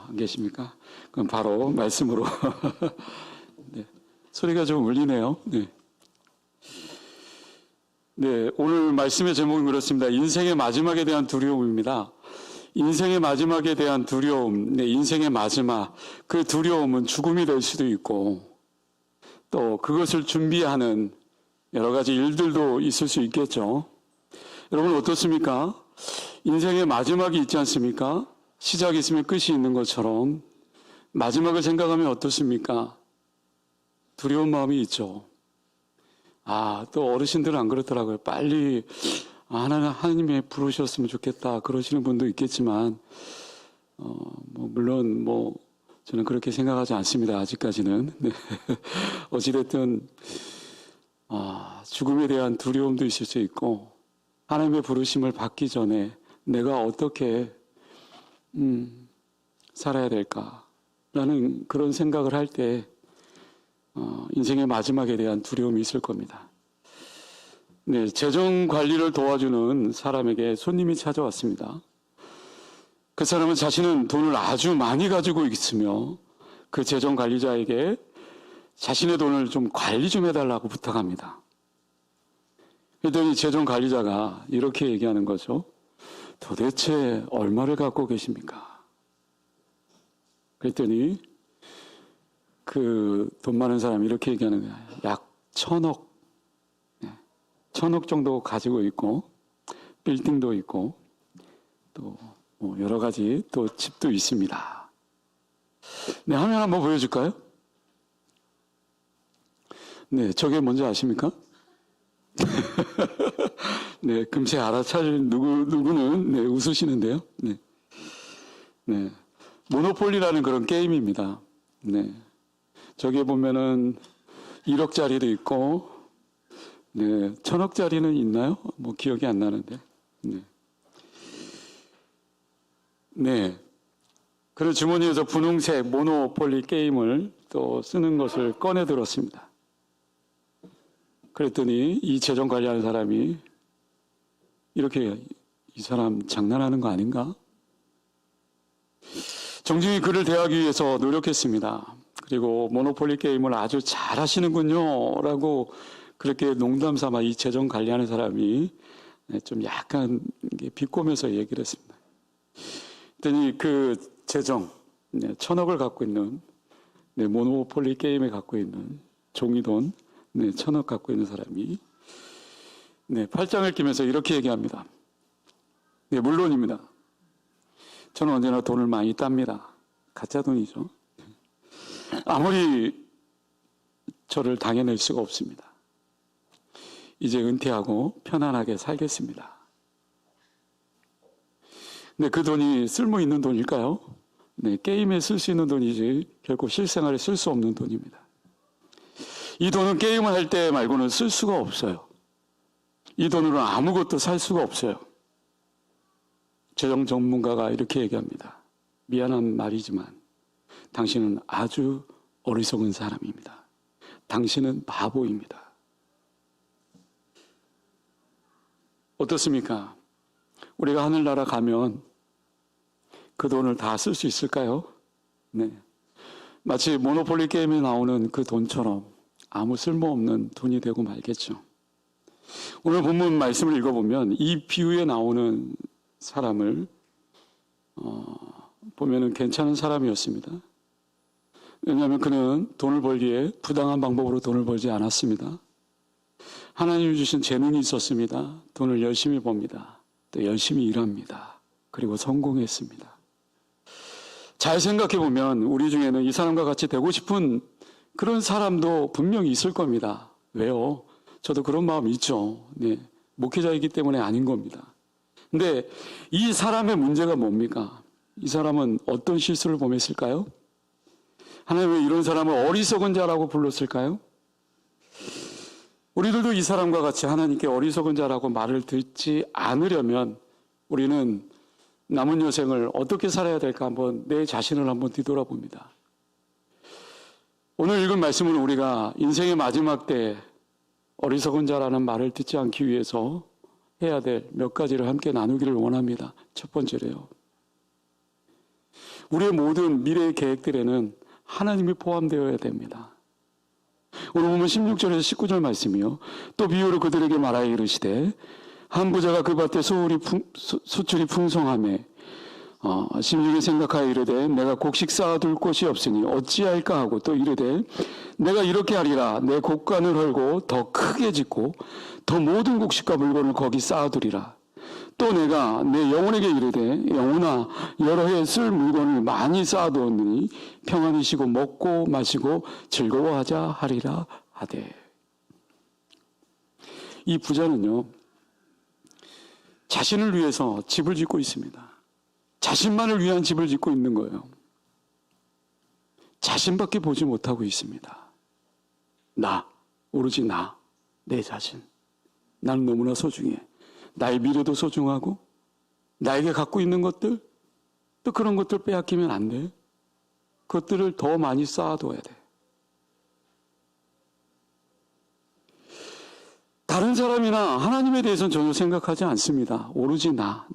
안 계십니까? 그럼 바로 말씀으로. 네, 소리가 좀 울리네요. 네. 네, 오늘 말씀의 제목은 그렇습니다. 인생의 마지막에 대한 두려움입니다. 인생의 마지막에 대한 두려움, 네, 인생의 마지막, 그 두려움은 죽음이 될 수도 있고 또 그것을 준비하는 여러 가지 일들도 있을 수 있겠죠. 여러분 어떻습니까? 인생의 마지막이 있지 않습니까? 시작이 있으면 끝이 있는 것처럼 마지막을 생각하면 어떻습니까? 두려운 마음이 있죠. 또 어르신들은 안 그렇더라고요. 빨리 하나님이 부르셨으면 좋겠다 그러시는 분도 있겠지만 물론 저는 그렇게 생각하지 않습니다. 아직까지는. 네. 어찌됐든 죽음에 대한 두려움도 있을 수 있고 하나님의 부르심을 받기 전에 내가 어떻게 살아야 될까라는 그런 생각을 할 때 인생의 마지막에 대한 두려움이 있을 겁니다. 네, 재정 관리를 도와주는 사람에게 손님이 찾아왔습니다. 그 사람은 자신은 돈을 아주 많이 가지고 있으며 그 재정 관리자에게 자신의 돈을 좀 관리 좀 해달라고 부탁합니다. 그랬더니 재정 관리자가 이렇게 얘기하는 거죠. 도대체 얼마를 갖고 계십니까? 그랬더니 그 돈 많은 사람이 이렇게 얘기하는 거예요. 약 1,000억. 1,000억 정도 가지고 있고 빌딩도 있고 또 여러 가지 또 집도 있습니다. 네, 화면 한번 보여줄까요? 네, 저게 뭔지 아십니까? 네, 금세 알아차릴 누구는 네, 웃으시는데요. 네. 네. 모노폴리라는 그런 게임입니다. 네. 저기에 보면은 1억짜리도 있고, 네, 1,000억짜리는 있나요? 기억이 안 나는데. 네. 네. 그런 주머니에서 분홍색 모노폴리 게임을 또 쓰는 것을 꺼내 들었습니다. 그랬더니 이 재정 관리하는 사람이 이렇게 이 사람 장난하는 거 아닌가? 정중히 그를 대하기 위해서 노력했습니다. 그리고 모노폴리 게임을 아주 잘 하시는군요 라고 그렇게 농담 삼아 이 재정 관리하는 사람이 좀 약간 비꼬면서 얘기를 했습니다. 그랬더니 그 재정 1,000억을 갖고 있는 모노폴리 게임에 갖고 있는 종이돈 1,000억 갖고 있는 사람이 팔짱을 끼면서 이렇게 얘기합니다. 네, 물론입니다. 저는 언제나 돈을 많이 땁니다. 가짜 돈이죠. 아무리 저를 당해낼 수가 없습니다. 이제 은퇴하고 편안하게 살겠습니다. 근데 그 돈이 쓸모 있는 돈일까요? 네, 게임에 쓸 수 있는 돈이지 결코 실생활에 쓸 수 없는 돈입니다. 이 돈은 게임을 할 때 말고는 쓸 수가 없어요. 이 돈으로는 아무것도 살 수가 없어요. 재정 전문가가 이렇게 얘기합니다. 미안한 말이지만 당신은 아주 어리석은 사람입니다. 당신은 바보입니다. 어떻습니까? 우리가 하늘나라 가면 그 돈을 다 쓸 수 있을까요? 네. 마치 모노폴리 게임에 나오는 그 돈처럼 아무 쓸모없는 돈이 되고 말겠죠. 오늘 본문 말씀을 읽어보면 이 비유에 나오는 사람을 보면은 괜찮은 사람이었습니다. 왜냐하면 그는 돈을 벌기에 부당한 방법으로 돈을 벌지 않았습니다. 하나님이 주신 재능이 있었습니다. 돈을 열심히 법니다. 또 열심히 일합니다. 그리고 성공했습니다. 잘 생각해 보면 우리 중에는 이 사람과 같이 되고 싶은 그런 사람도 분명히 있을 겁니다. 왜요? 저도 그런 마음이 있죠. 네, 목회자이기 때문에 아닌 겁니다. 근데 이 사람의 문제가 뭡니까? 이 사람은 어떤 실수를 범했을까요? 하나님은 이런 사람을 어리석은 자라고 불렀을까요? 우리들도 이 사람과 같이 하나님께 어리석은 자라고 말을 듣지 않으려면 우리는 남은 여생을 어떻게 살아야 될까 한번 내 자신을 한번 뒤돌아봅니다. 오늘 읽은 말씀은 우리가 인생의 마지막 때 어리석은 자라는 말을 듣지 않기 위해서 해야 될 몇 가지를 함께 나누기를 원합니다. 첫 번째로요. 우리의 모든 미래의 계획들에는 하나님이 포함되어야 됩니다. 오늘 보면 16절에서 19절 말씀이요. 또 비유로 그들에게 말하여 이르시되 한 부자가 그 밭에 수출이 풍성하매 16에 생각하여 이르되 내가 곡식 쌓아둘 곳이 없으니 어찌할까 하고 또 이르되 내가 이렇게 하리라 내 곡간을 헐고 더 크게 짓고 더 모든 곡식과 물건을 거기 쌓아두리라. 또 내가 내 영혼에게 이르되 영혼아 여러 해 쓸 물건을 많이 쌓아두었느니 평안히 쉬고 먹고 마시고 즐거워하자 하리라 하되. 이 부자는요 자신을 위해서 집을 짓고 있습니다. 자신만을 위한 집을 짓고 있는 거예요. 자신밖에 보지 못하고 있습니다. 오로지 내 자신. 나는 너무나 소중해. 나의 미래도 소중하고 나에게 갖고 있는 것들, 또 그런 것들 빼앗기면 안 돼. 그것들을 더 많이 쌓아둬야 돼. 다른 사람이나 하나님에 대해서는 전혀 생각하지 않습니다. 오로지 나.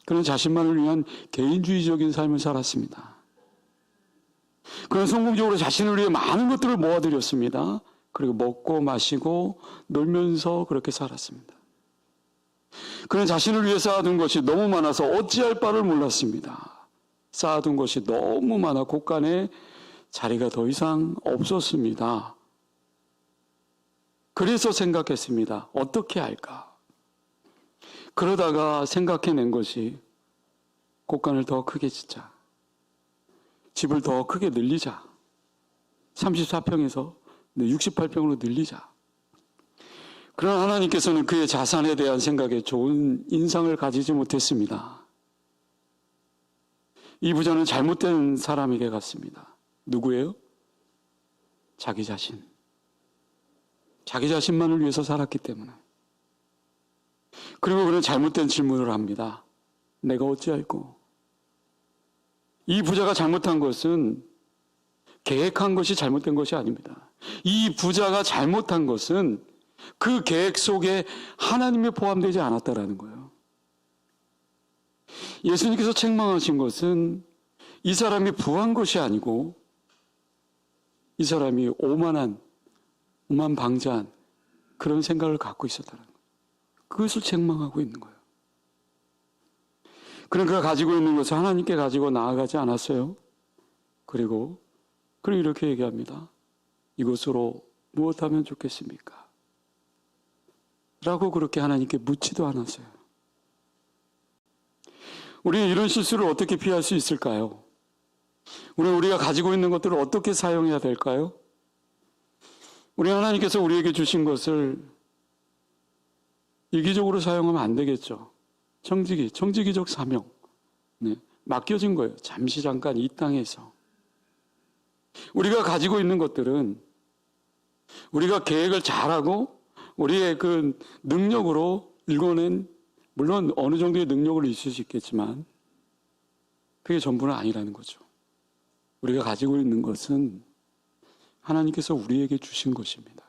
그런 자신만을 위한 개인주의적인 삶을 살았습니다. 그는 성공적으로 자신을 위해 많은 것들을 모아들였습니다. 그리고 먹고 마시고 놀면서 그렇게 살았습니다. 그는 자신을 위해 쌓아둔 것이 너무 많아서 어찌할 바를 몰랐습니다. 쌓아둔 것이 너무 많아 곳간에 자리가 더 이상 없었습니다. 그래서 생각했습니다. 어떻게 할까? 그러다가 생각해낸 것이 곳간을 더 크게 짓자. 집을 더 크게 늘리자. 34평에서 68평으로 늘리자. 그러나 하나님께서는 그의 자산에 대한 생각에 좋은 인상을 가지지 못했습니다. 이 부자는 잘못된 사람에게 갔습니다. 누구예요? 자기 자신. 자기 자신만을 위해서 살았기 때문에. 그리고 그는 잘못된 질문을 합니다. 내가 어찌할꼬? 이 부자가 잘못한 것은 계획한 것이 잘못된 것이 아닙니다. 이 부자가 잘못한 것은 그 계획 속에 하나님이 포함되지 않았다라는 거예요. 예수님께서 책망하신 것은 이 사람이 부한 것이 아니고 이 사람이 오만방자한 그런 생각을 갖고 있었다는 거예요. 그것을 책망하고 있는 거예요. 그는 그가 가지고 있는 것을 하나님께 가지고 나아가지 않았어요. 그리고 이렇게 얘기합니다. 이것으로 무엇하면 좋겠습니까? 라고 그렇게 하나님께 묻지도 않았어요. 우리는 이런 실수를 어떻게 피할 수 있을까요? 우리가 가지고 있는 것들을 어떻게 사용해야 될까요? 우리 하나님께서 우리에게 주신 것을 이기적으로 사용하면 안 되겠죠. 청지기적 사명. 맡겨진 거예요. 잠깐 이 땅에서. 우리가 가지고 있는 것들은 우리가 계획을 잘하고 우리의 그 능력으로 읽어낸, 물론 어느 정도의 능력을 있을 수 있겠지만 그게 전부는 아니라는 거죠. 우리가 가지고 있는 것은 하나님께서 우리에게 주신 것입니다.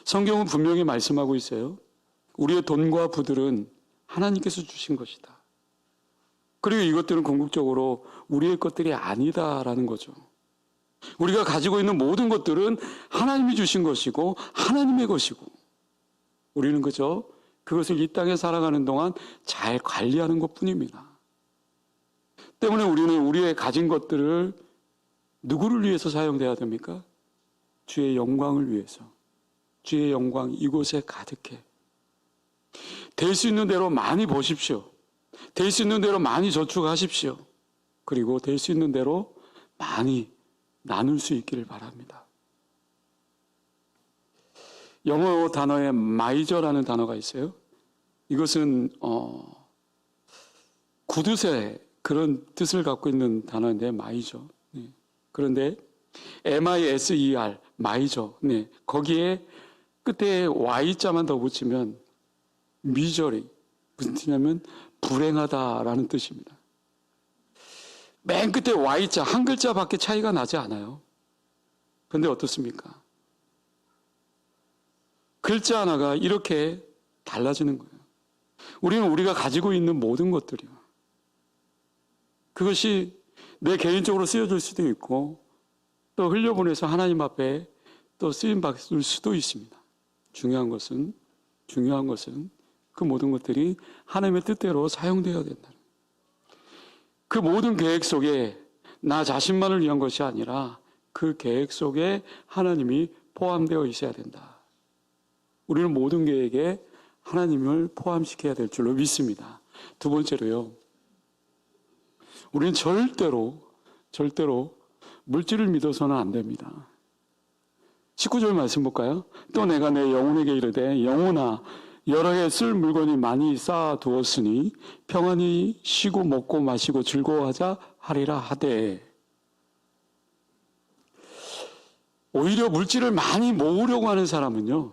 성경은 분명히 말씀하고 있어요. 우리의 돈과 부들은 하나님께서 주신 것이다. 그리고 이것들은 궁극적으로 우리의 것들이 아니다라는 거죠. 우리가 가지고 있는 모든 것들은 하나님이 주신 것이고 하나님의 것이고 우리는 그저 그것을 이 땅에 살아가는 동안 잘 관리하는 것뿐입니다. 때문에 우리는 우리의 가진 것들을 누구를 위해서 사용돼야 됩니까? 주의 영광을 위해서. 주의 영광 이곳에 가득해. 될 수 있는 대로 많이 보십시오. 될 수 있는 대로 많이 저축하십시오. 그리고 될 수 있는 대로 많이 나눌 수 있기를 바랍니다. 영어 단어에 마이저라는 단어가 있어요. 이것은 구두쇠 그런 뜻을 갖고 있는 단어인데 마이저. 네. 그런데 MISER 마이저. 네. 거기에 끝에 Y자만 더 붙이면 미저리. 무슨 뜻이냐면 불행하다라는 뜻입니다. 맨 끝에 Y자 한 글자밖에 차이가 나지 않아요. 그런데 어떻습니까? 글자 하나가 이렇게 달라지는 거예요. 우리는 우리가 가지고 있는 모든 것들이요. 그것이 내 개인적으로 쓰여질 수도 있고 또 흘려보내서 하나님 앞에 또 쓰임받을 수도 있습니다. 중요한 것은 그 모든 것들이 하나님의 뜻대로 사용되어야 된다. 그 모든 계획 속에 나 자신만을 위한 것이 아니라 그 계획 속에 하나님이 포함되어 있어야 된다. 우리는 모든 계획에 하나님을 포함시켜야 될 줄로 믿습니다. 두 번째로요. 우리는 절대로 물질을 믿어서는 안 됩니다. 19절 말씀 볼까요? 또 내가 내 영혼에게 이르되 영혼아 여러 해 쓸 물건이 많이 쌓아두었으니 평안히 쉬고 먹고 마시고 즐거워하자 하리라 하되. 오히려 물질을 많이 모으려고 하는 사람은요,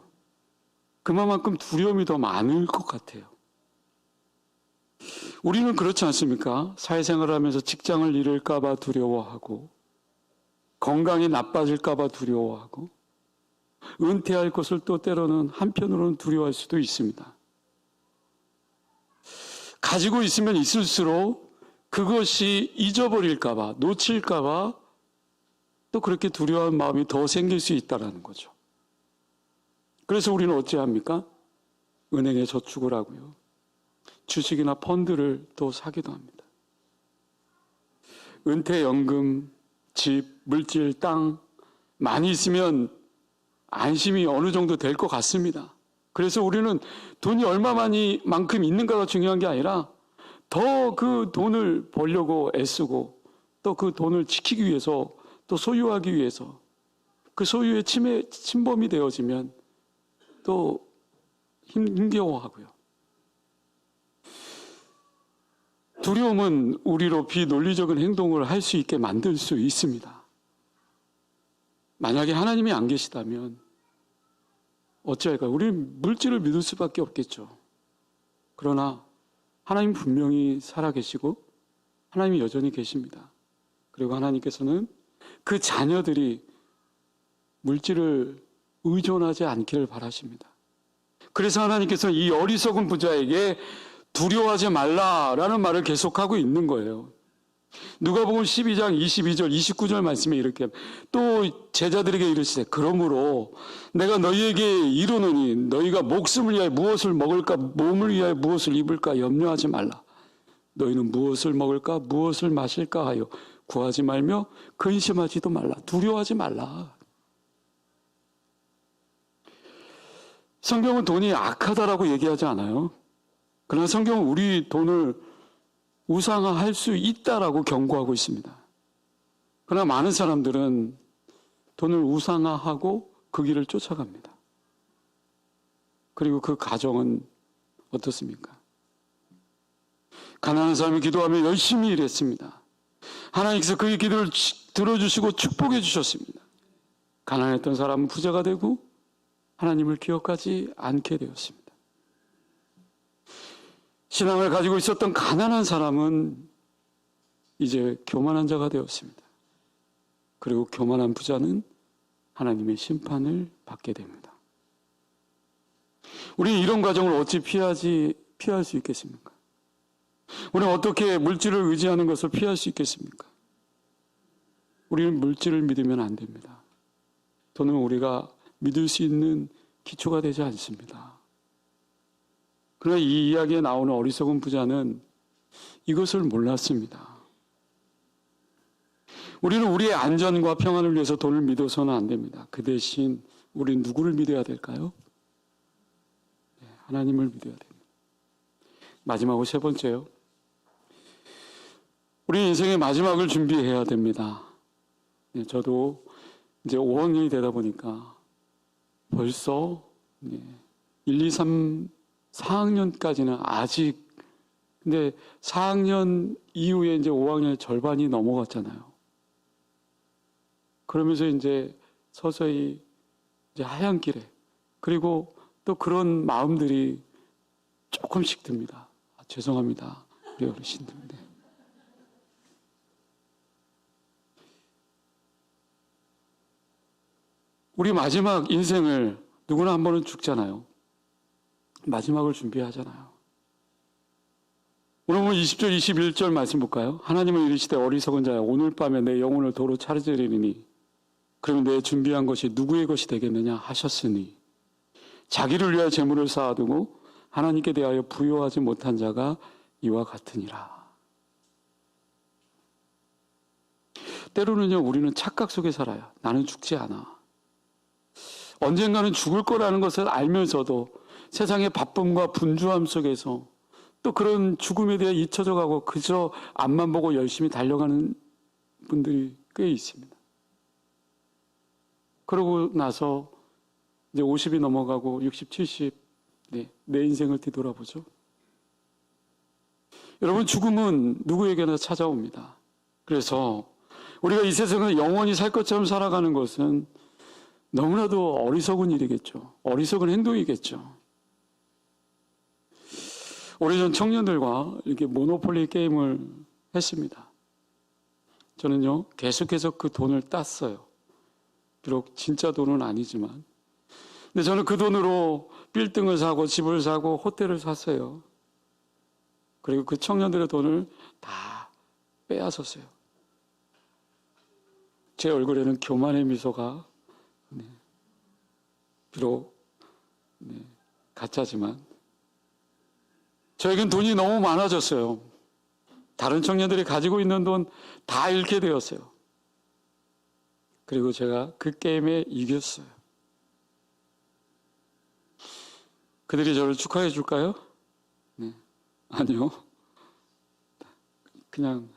그만큼 두려움이 더 많을 것 같아요. 우리는 그렇지 않습니까? 사회생활을 하면서 직장을 잃을까 봐 두려워하고 건강이 나빠질까 봐 두려워하고 은퇴할 것을 또 때로는 한편으로는 두려워할 수도 있습니다. 가지고 있으면 있을수록 그것이 잊어버릴까 봐, 놓칠까 봐 또 그렇게 두려워하는 마음이 더 생길 수 있다는 거죠. 그래서 우리는 어찌합니까? 은행에 저축을 하고요. 주식이나 펀드를 또 사기도 합니다. 은퇴연금, 집, 물질, 땅 많이 있으면 안심이 어느 정도 될 것 같습니다. 그래서 우리는 돈이 얼마만큼 있는가가 중요한 게 아니라 더 그 돈을 벌려고 애쓰고 또 그 돈을 지키기 위해서 또 소유하기 위해서 그 소유의 침범이 되어지면 또 힘겨워하고요. 두려움은 우리로 비논리적인 행동을 할 수 있게 만들 수 있습니다. 만약에 하나님이 안 계시다면 어찌할까요? 우리는 물질을 믿을 수밖에 없겠죠. 그러나 하나님 분명히 살아계시고 하나님이 여전히 계십니다. 그리고 하나님께서는 그 자녀들이 물질을 의존하지 않기를 바라십니다. 그래서 하나님께서는 이 어리석은 부자에게 두려워하지 말라라는 말을 계속하고 있는 거예요. 누가복음 12장 22절 29절 말씀에 이렇게 또 제자들에게 이르시되 그러므로 내가 너희에게 이르노니 너희가 목숨을 위하여 무엇을 먹을까 몸을 위하여 무엇을 입을까 염려하지 말라. 너희는 무엇을 먹을까 무엇을 마실까 하여 구하지 말며 근심하지도 말라. 두려워하지 말라. 성경은 돈이 악하다라고 얘기하지 않아요. 그러나 성경은 우리 돈을 우상화할 수 있다라고 경고하고 있습니다. 그러나 많은 사람들은 돈을 우상화하고 그 길을 쫓아갑니다. 그리고 그 가정은 어떻습니까? 가난한 사람이 기도하며 열심히 일했습니다. 하나님께서 그의 기도를 들어주시고 축복해 주셨습니다. 가난했던 사람은 부자가 되고 하나님을 기억하지 않게 되었습니다. 신앙을 가지고 있었던 가난한 사람은 이제 교만한 자가 되었습니다. 그리고 교만한 부자는 하나님의 심판을 받게 됩니다. 우리는 이런 과정을 어찌 피할 수 있겠습니까? 우리는 어떻게 물질을 의지하는 것을 피할 수 있겠습니까? 우리는 물질을 믿으면 안 됩니다. 돈은 우리가 믿을 수 있는 기초가 되지 않습니다. 그러나 이 이야기에 나오는 어리석은 부자는 이것을 몰랐습니다. 우리는 우리의 안전과 평안을 위해서 돈을 믿어서는 안 됩니다. 그 대신 우리는 누구를 믿어야 될까요? 하나님을 믿어야 됩니다. 마지막으로 세 번째요. 우리 인생의 마지막을 준비해야 됩니다. 저도 이제 5학년이 되다 보니까 벌써 1, 2, 3, 4학년까지는 아직 근데 4학년 이후에 이제 5학년의 절반이 넘어갔잖아요. 그러면서 이제 서서히 이제 하얀 길에 그리고 또 그런 마음들이 조금씩 듭니다. 죄송합니다. 우리 어르신들. 우리 마지막 인생을 누구나 한 번은 죽잖아요. 마지막을 준비하잖아요. 오늘 20절 21절 말씀 볼까요? 하나님은 이르시되 어리석은 자야 오늘 밤에 내 영혼을 도로 차려드리니 그러면 내 준비한 것이 누구의 것이 되겠느냐 하셨으니 자기를 위하여 재물을 쌓아두고 하나님께 대하여 부요하지 못한 자가 이와 같으니라. 때로는요, 우리는 착각 속에 살아요. 나는 죽지 않아. 언젠가는 죽을 거라는 것을 알면서도 세상의 바쁨과 분주함 속에서 또 그런 죽음에 대해 잊혀져 가고 그저 앞만 보고 열심히 달려가는 분들이 꽤 있습니다. 그러고 나서 이제 50이 넘어가고 60, 70, 내 인생을 뒤돌아보죠. 여러분, 죽음은 누구에게나 찾아옵니다. 그래서 우리가 이 세상을 영원히 살 것처럼 살아가는 것은 너무나도 어리석은 일이겠죠. 어리석은 행동이겠죠. 오래전 청년들과 이렇게 모노폴리 게임을 했습니다. 저는요, 계속해서 그 돈을 땄어요. 비록 진짜 돈은 아니지만. 근데 저는 그 돈으로 빌딩을 사고 집을 사고 호텔을 샀어요. 그리고 그 청년들의 돈을 다 빼앗았어요. 제 얼굴에는 교만의 미소가 비록 가짜지만 저에겐 돈이 너무 많아졌어요. 다른 청년들이 가지고 있는 돈 다 잃게 되었어요. 그리고 제가 그 게임에 이겼어요. 그들이 저를 축하해 줄까요? 아니요. 그냥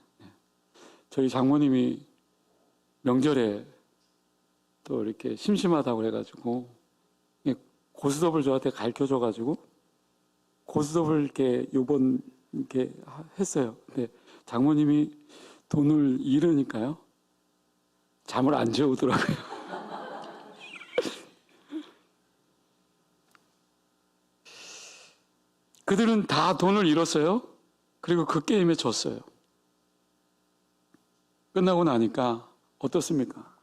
저희 장모님이 명절에 또 이렇게 심심하다고 그래가지고 고스톱을 저한테 가르쳐줘가지고 고스톱을 이렇게 요번 이렇게 했어요. 근데 장모님이 돈을 잃으니까요 잠을 안 재우더라고요. 그들은 다 돈을 잃었어요. 그리고 그 게임에 졌어요. 끝나고 나니까 어떻습니까?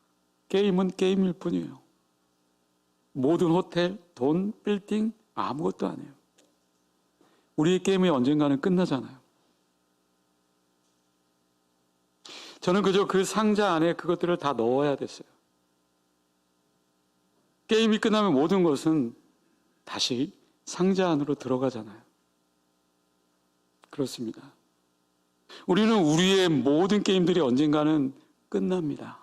게임은 게임일 뿐이에요. 모든 호텔, 돈, 빌딩 아무것도 아니에요. 우리의 게임이 언젠가는 끝나잖아요. 저는 그저 그 상자 안에 그것들을 다 넣어야 됐어요. 게임이 끝나면 모든 것은 다시 상자 안으로 들어가잖아요. 그렇습니다. 우리는 우리의 모든 게임들이 언젠가는 끝납니다.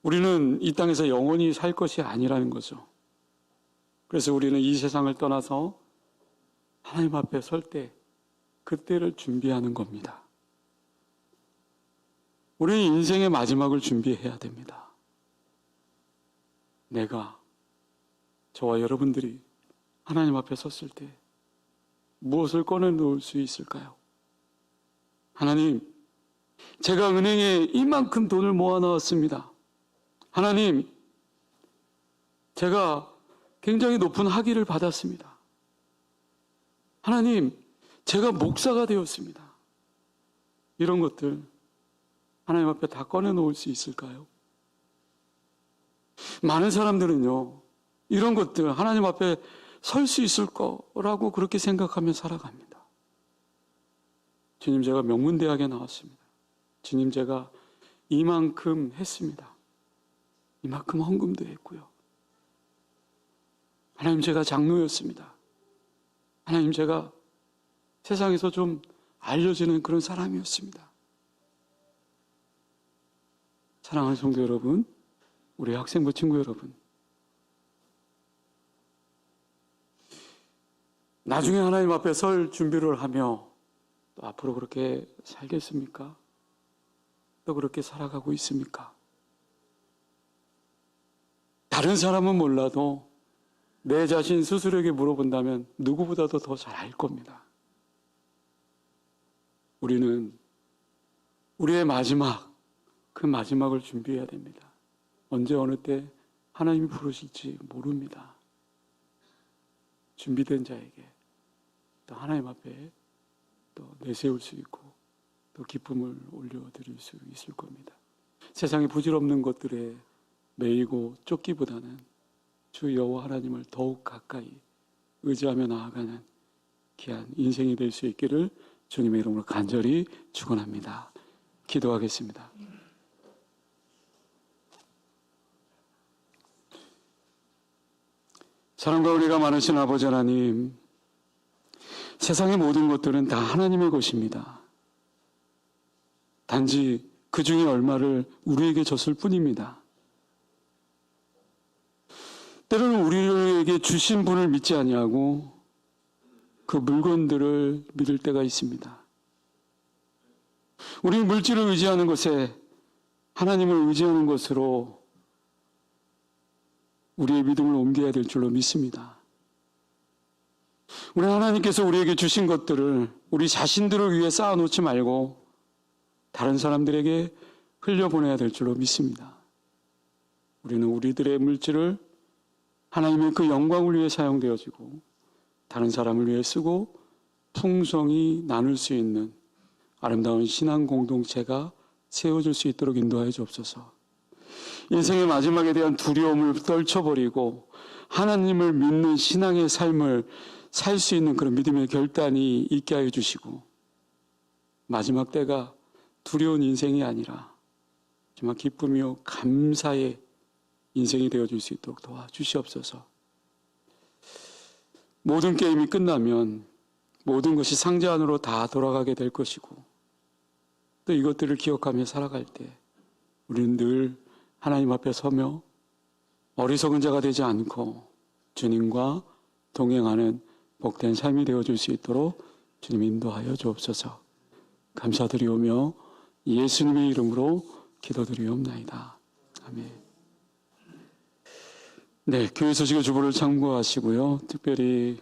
우리는 이 땅에서 영원히 살 것이 아니라는 거죠. 그래서 우리는 이 세상을 떠나서 하나님 앞에 설 때 그때를 준비하는 겁니다. 우리는 인생의 마지막을 준비해야 됩니다. 내가, 저와 여러분들이 하나님 앞에 섰을 때 무엇을 꺼내놓을 수 있을까요? 하나님, 제가 은행에 이만큼 돈을 모아놓았습니다. 하나님, 제가 굉장히 높은 학위를 받았습니다. 하나님, 제가 목사가 되었습니다. 이런 것들 하나님 앞에 다 꺼내놓을 수 있을까요? 많은 사람들은요, 이런 것들 하나님 앞에 설 수 있을 거라고 그렇게 생각하며 살아갑니다. 주님, 제가 명문대학에 나왔습니다. 주님, 제가 이만큼 했습니다. 이만큼 헌금도 했고요. 하나님, 제가 장로였습니다. 하나님, 제가 세상에서 좀 알려지는 그런 사람이었습니다. 사랑하는 성도 여러분, 우리 학생부 친구 여러분, 나중에 하나님 앞에 설 준비를 하며 또 앞으로 그렇게 살겠습니까? 또 그렇게 살아가고 있습니까? 다른 사람은 몰라도 내 자신 스스로에게 물어본다면 누구보다도 더 잘 알 겁니다. 우리는 우리의 마지막, 그 마지막을 준비해야 됩니다. 언제 어느 때 하나님이 부르실지 모릅니다. 준비된 자에게 또 하나님 앞에 또 내세울 수 있고 또 기쁨을 올려드릴 수 있을 겁니다. 세상의 부질없는 것들에 매이고 쫓기보다는 주 여호와 하나님을 더욱 가까이 의지하며 나아가는 귀한 인생이 될 수 있기를 주님의 이름으로 간절히 축원합니다. 기도하겠습니다. 사랑과 은혜가 많으신 아버지 하나님, 세상의 모든 것들은 다 하나님의 것입니다. 단지 그 중에 얼마를 우리에게 줬을 뿐입니다. 때로는 우리에게 주신 분을 믿지 아니하고 그 물건들을 믿을 때가 있습니다. 우리는 물질을 의지하는 것에 하나님을 의지하는 것으로 우리의 믿음을 옮겨야 될 줄로 믿습니다. 우리 하나님께서 우리에게 주신 것들을 우리 자신들을 위해 쌓아놓지 말고 다른 사람들에게 흘려보내야 될 줄로 믿습니다. 우리는 우리들의 물질을 하나님의 그 영광을 위해 사용되어지고 다른 사람을 위해 쓰고 풍성히 나눌 수 있는 아름다운 신앙 공동체가 세워질 수 있도록 인도하여 주옵소서. 인생의 마지막에 대한 두려움을 떨쳐버리고 하나님을 믿는 신앙의 삶을 살 수 있는 그런 믿음의 결단이 있게 하여 주시고 마지막 때가 두려운 인생이 아니라 정말 기쁨이요 감사의 인생이 되어줄 수 있도록 도와주시옵소서. 모든 게임이 끝나면 모든 것이 상자 안으로 다 돌아가게 될 것이고 또 이것들을 기억하며 살아갈 때 우리는 늘 하나님 앞에 서며 어리석은 자가 되지 않고 주님과 동행하는 복된 삶이 되어줄 수 있도록 주님 인도하여 주옵소서. 감사드리오며 예수님의 이름으로 기도드리옵나이다. 아멘. 네, 교회 소식의 주보를 참고하시고요. 특별히